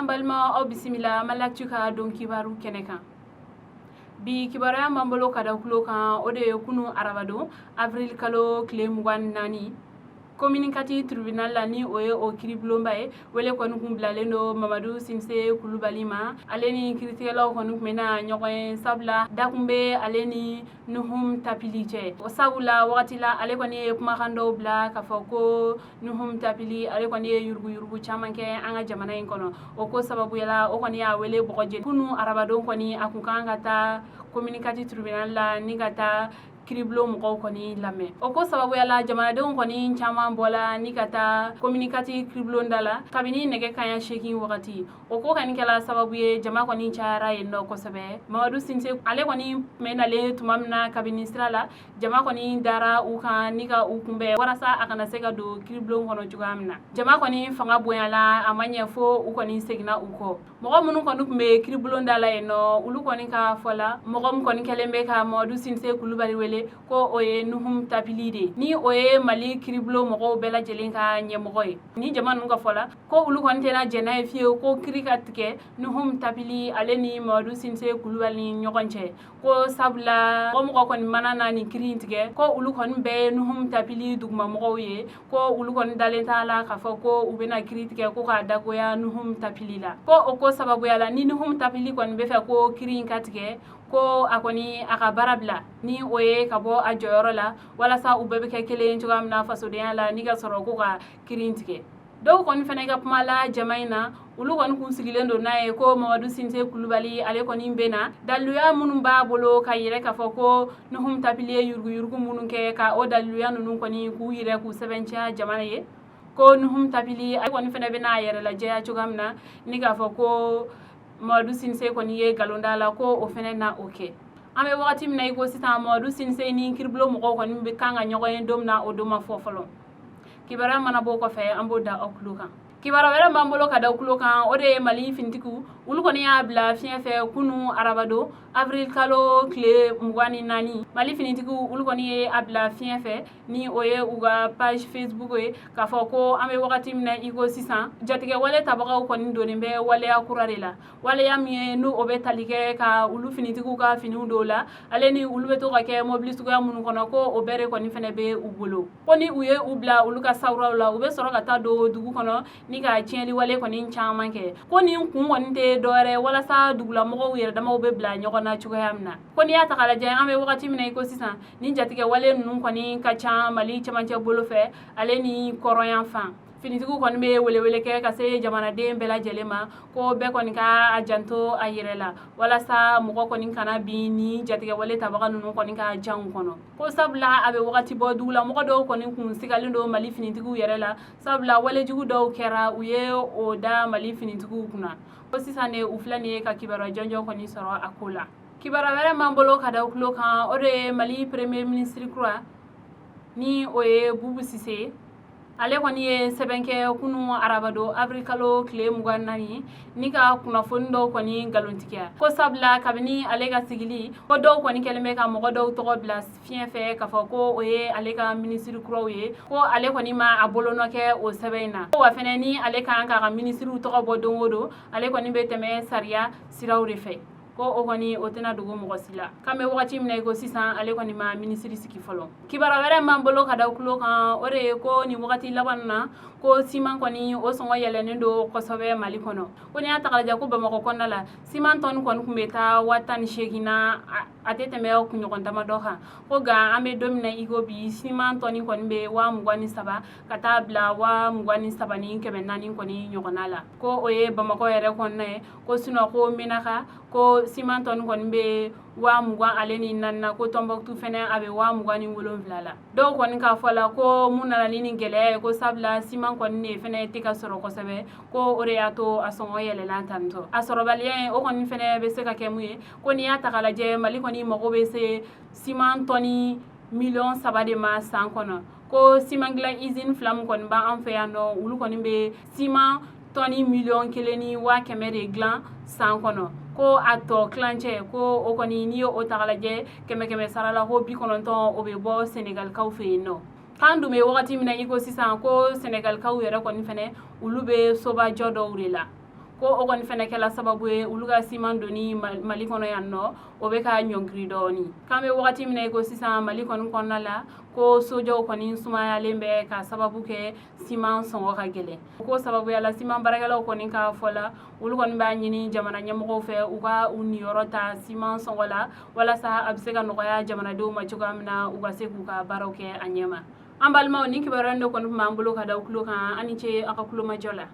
Ambalma au bisimila malaktuka don kibaru kenekan. Bi kibaraya mambolo kada kulo kan ode kunu arabado avril kalo kile mugan nani communicati tribunal la ni oye o kiriblomba e wele ko nkum blalendo Mamadou Simse Kulubali ma aleni kritikela ko nuk mena nyokoy sabla dakumbe aleni nuhum tapiliche o sabula wakati la ale ko ni kuma kando bla ka foko nuhum tapili ale ko ni yurgu chamanke anga jamana en kono o ko sababu yala o ko ni a wele bokoje kunu arabado ko ni akukanga ta communicati tribunal la ni gata kiriblo mɔgɔw kɔni lamɛn o ko sababu yala jamanadenw kɔni caman bɔla ni ka taa communicati kiriblo dala kabini nɛgɛ kaɲa 8 wagati o ko kani kɛla sababu ye jama kɔni cayara yen nɔ kosɛbɛ Mamadou Simse ale kɔni mɛnale tuma min na kabini sira la jama kɔni dara u kan ni ka u kunbɛ walasa a kana se ka don kiriblo kɔnɔ cogoya min na jama kɔni fanga bonyala a ma ɲɛ fo u kɔni seginna u kɔ mɔgɔ minnu kɔni tun bɛ kiriblo dala yen nɔ olu kɔni ka fɔla mɔgɔ min kɔni kɛlen bɛ ka Mamadou Simse Kulubali wele ko oye nuhum tapili de ni oye Mali kiriblo mɔgɔw bɛɛ lajɛlen ka ɲɛmɔgɔ ye ni jama ninnu ka fɔla ko olu kɔni tɛna jɛna ye fiyewu ko kiri ka tigɛ nuhum tapili ale ni Mamadou Simse Kulubali ni ɲɔgɔn cɛ ko sabula mɔgɔ kɔni mana na ni kiri tigɛ ko olu kɔni bɛɛ ye nuhum tapili dugumamɔgɔw ye ko olu kɔni dalen t'a la k'a fɔ ko u bɛna kiri tigɛ ko k'a dagoya nuhum tapili la ko o ko sababuya la ni nuhum tapili kɔni bɛ fɛ ko kiri ka tigɛ ko a kɔni a ka baara bila ni o ye ka bɔ a jɔyɔrɔ la walasa u bɛɛ bɛ kɛ kelen cogoya min na fasodenya la ni ka sɔrɔ ko ka kirin tigɛ dɔw kɔni fana ka kuma la jama in na olu kɔni kun sigilen don n'a ye ko Mamadou Simse Kulubali ale kɔni bɛ na daliluya minnu b'a bolo ka yɛrɛ k'a fɔ ko nuhum tapili ye yuruguyurugu minnu kɛ ka o daliluya ninnu kɔni k'u yɛrɛ k'u sɛbɛntiya jamana ye ko nuhum tapili ale kɔni fana bɛ n'a yɛrɛ lajɛya cogoya min na ni k'a fɔ ko Mamadou Simse kɔni ye galonda la ko o fana na o kɛ an bɛ wagati min na i ko sisan Mamadou Simse ni kiriblo mɔgɔw kɔni bɛ kan ka ɲɔgɔn ye don min na o don ma fɔ fɔlɔ kibaruya mana bɔ kɔfɛ an b'o da aw tulo kan kibaruya wɛrɛ b'an bolo ka da tulo kan o de ye Mali finitigiw olu kɔni y'a bila fiɲɛ fɛ kunu arabado avril kalo tile 24 Mali finitigiw olu kɔni ye a bila fiɲɛ fɛ ni o ye u ka page Facebook ye k'a fɔ ko an bɛ wagati min na i ko sisan jatigɛ wale tabagaw kɔni donnen bɛ waleya kura de la waleya min ye n'o o bɛ tali kɛ ka olu finitigiw ka finiw dɔw la ale ni olu bɛ to ka kɛ mobili suguya minnu kɔnɔ ko o bɛɛ de kɔni fana bɛ u bolo ko ni u ye u bila olu ka sawuraw la u bɛ sɔrɔ ka taa don dugu kɔnɔ ni ka tiɲɛli wale kɔni caman kɛ ko nin kun kɔni tɛ dɔwɛrɛ walasa dugulamɔgɔw yɛrɛ damaw bɛ bila ɲɔgɔn na cogoya min na ko n'i y'a ta k'a lajɛ an bɛ wagati min na i ko sisan ni jatigɛ wale ninnu kɔni ka ca Mali cɛmancɛ bolo fɛ ale ni kɔrɔnyan fan finitigiw kɔni bɛ welewele kɛ ka se jamanaden bɛɛ lajɛlen ma ko bɛɛ kɔni ka a janto a yɛrɛ la walasa mɔgɔ kɔni kana bin ni jatigɛ wale tabaga ninnu kɔni ka janw kɔnɔ ko sabula a bɛ wagati bɔ dugulamɔgɔ dɔw kɔni kun sigalen don Mali finitigiw yɛrɛ la sabula walejugu dɔw kɛra u ye o da Mali finitigiw kunna ko sisan ne u filɛ nin ye ka kibaruya jɔnjɔn kɔni sɔrɔ a ko la kibaruya wɛrɛ m'an bolo ka da tulo kan o de ye Mali premier ministre kura ni o ye Bubu Sise ale kɔni ye sɛbɛn kɛ kunu arabado avril kalo tile 24 ni ka kunnafoni dɔw kɔni galontigiya ko sabula kabini ale ka sigili ko dɔw kɔni kɛlen bɛ ka mɔgɔ dɔw tɔgɔ bila fiɲɛ fɛ k'a fɔ ko o ye ale ka ministre kuraw ye ko ale kɔni ma a bolonɔ kɛ o sɛbɛn in na wa fɛnɛ ni ale kan k'a ka ministrew tɔgɔ bɔ don o don ale kɔni bɛ tɛmɛ sariya siraw de fɛ ko o kɔni o tɛna dogo mɔgɔ si la k'an bɛ wagati min na i ko sisan ale kɔni ma ministre sigi fɔlɔ kibaruya wɛrɛ m'an bolo ka da tulo kan o de ye ko nin wagati laban na ko siman kɔni o sɔngɔ yɛlɛnnen don kosɛbɛ Mali kɔnɔ ko n'i y'a ta k'a lajɛ ko Bamakɔ kɔnɔna la siman tɔni kɔni tun bɛ taa 18 na a tɛ tɛmɛ kunɲɔgɔn damadɔ kan ko nka an bɛ don min na i ko bi siman tɔni kɔni bɛ 23 ka taa bila 23 ni 400 kɔni ɲɔgɔnna la ko o ye Bamakɔ yɛrɛ kɔnɔna ye ko sinon ko Menaka ko siman tɔni kɔni bɛ 20 ale ni 4 ko Tɔnbɔkutu fɛnɛ a bɛ 27 la dɔw kɔni k'a fɔ la ko mun nana ni nin gɛlɛya ye ko sabula siman kɔni de fɛnɛ tɛ ka sɔrɔ kosɛbɛ ko o de y'a to a sɔngɔ yɛlɛla tantɔ a sɔrɔbaliya ye o kɔni fɛnɛ bɛ se ka kɛ mun ye ko n'i y'a ta k'a lajɛ Mali kɔni mago bɛ se siman tɔni 3 de ma san kɔnɔ ko siman dilan usine 2 min kɔni b'an fɛ yan nɔ olu kɔni bɛ siman tɔni 1,150,000 de dilan san kɔnɔ ko a tɔ kilancɛ ko o kɔni n'i ye o ta k'a lajɛ 100 sara la ko 90 o bɛ bɔ Senegalikaw fɛ yen nɔ kan dun bɛ wagati min na i ko sisan ko Senegalikaw yɛrɛ kɔni fɛnɛ olu bɛ sobajɔ dɔw de la ko o kɔni fɛnɛ kɛla sababu ye olu ka siman doni Mali kɔnɔ yan nɔ o bɛ ka ɲɔngiri dɔɔni k'an bɛ wagati min na ko sisan Mali kɔni kɔnɔna la ko sojaw kɔni sumayalen bɛ ka sababu kɛ siman sɔngɔ ka gɛlɛn ko sababuya la siman baarakɛlaw kɔni ka fɔ la olu kɔni b'a ɲini jamana ɲɛmɔgɔw fɛ u ka u niyɔrɔ ta siman sɔngɔ la walasa a bɛ se ka nɔgɔya jamanadenw ma cogoya min na u ka se k'u ka baaraw kɛ a ɲɛma an balimaw ni kibaruya de kɔni tun b'an bolo ka da u tulo kan ani ce aw ka kulomajɔ la